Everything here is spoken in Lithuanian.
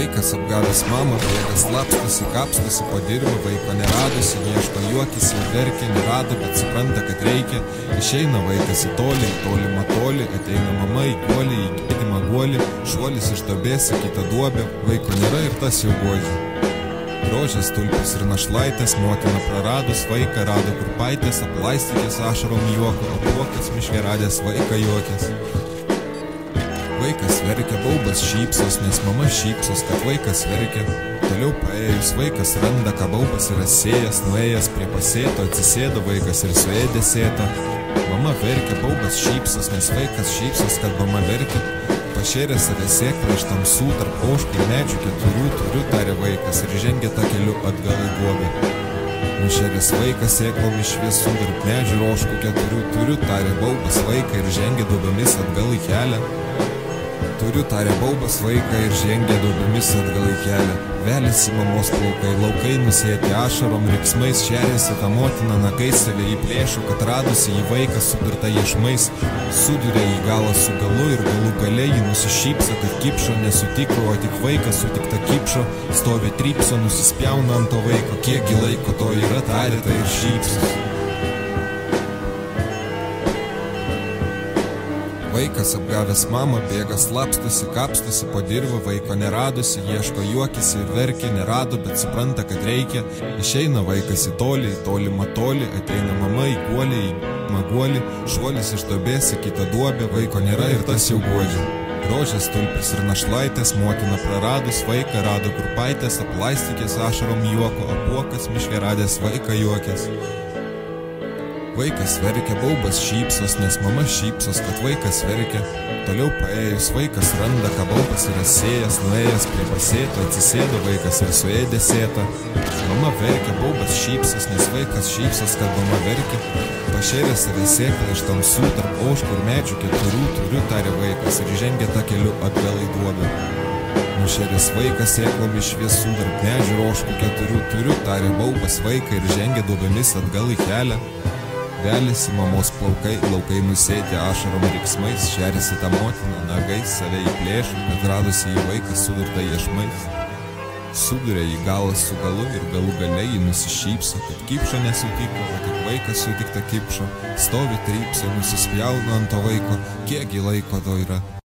Vaikas apgavęs mamą, bėga slapstosi, kapstosi po dirvą, vaiko neradusi, ieško juokisi, verkia, nerado, bet supranta, kad reikia. Išeina vaikas į tolimą tolį, ateina mama į guolį, į gydimą guolį, šuolis iš duobės į kitą duobę, vaiko nėra ir tas jau guodžia. Rožės, tulpės ir našlaitės, motina praradus vaiką, rado kurpaitės, aplaistykės ašarom juoko, apuokas miške radęs vaiką juokės. Vaikas verkia, baubas šypsos, nes mama šypsos, kad vaikas verkia. Toliau paėjus vaikas randa, ką baubas yra sėjęs, nuėjęs prie pasėto, atsisėdo vaikas ir suėdė sėtą. Mama verkia, baubas šypsos, nes vaikas šypsos, kad mama verkia. Pašėrė save sėklą iš tamsų tarp ožkų ir medžių keturių, turiu, tarė vaikas ir žengė tą keliu atgal į duobę. Nušėręs vaikas sėklom iš šviesų tarp medžių ir ožkų keturių, turiu, tarė baubas vaiką ir žengė duobėmis atgal į kelią. Turiu, tarė baubas vaiką ir žengė duobėmis atgal į kelią. Veliasi mamos plaukai, laukai nusėti ašarom, riksmais šerėsi tą motiną, nagais save įplėšo, kad radusi į vaiką sudurta iešmais. Suduria į galą su galu ir galų gale jį nusišypso, kad kipšo nesutiko, o tik vaikas sutikta kipšo, stovi trypso, nusispjauna ant to vaiko, kiekgi laiko to yra, tarė tai ir šypsos. Vaikas apgavęs mamą, bėga slapstosi, kapstosi po dirvą, vaiko neradusi, ieško juokisi ir verkia, nerado, bet supranta, kad reikia. Išeina vaikas į tolimą tolį, ateina mama į guolį, į guolį, šuolis iš duobės į kitą duobę, vaiko nėra ir tas jau guodžia. Rožės, tulpės ir našlaitės, motina praradus vaiką, rado kurpaitės, aplaistykės ašarom juoko, apuokas miške radęs vaiką juokės. Vaikas verkia, baubas šypsos, nes mama šypsos, kad vaikas verkia. Toliau paėjus vaikas randa, ką baubas yra sėjęs, nuėjęs prie pasėto, atsisėdo vaikas ir suėdė sėtą. Mama verkia, baubas šypsos, nes vaikas šypsos, kad mama verkia. Pašėrė save sėklą iš tamsų tarp ožkų ir medžių keturių, turiu, tarė vaikas ir žengė tą keliu atgal į duobę. Nušėręs vaikas sėklom iš šviesų tarp medžių ir ožkų keturių, turiu, tarė baubas vaiką ir žengė duobėmis atgal į kelią. Veliasi mamos plaukai, laukai nusėti ašarom riksmais, šerėsi tą motiną, nagais save įplėšo, kad radusi į vaiką sudurta iešmais. Suduria į galą su galu ir galų gale jį nusišypso, kad kipšo nesutiko, o tik vaikas sutikta kipšo, stovi trypso, nusispjauna ant to vaiko, kiekgi laiko to yra.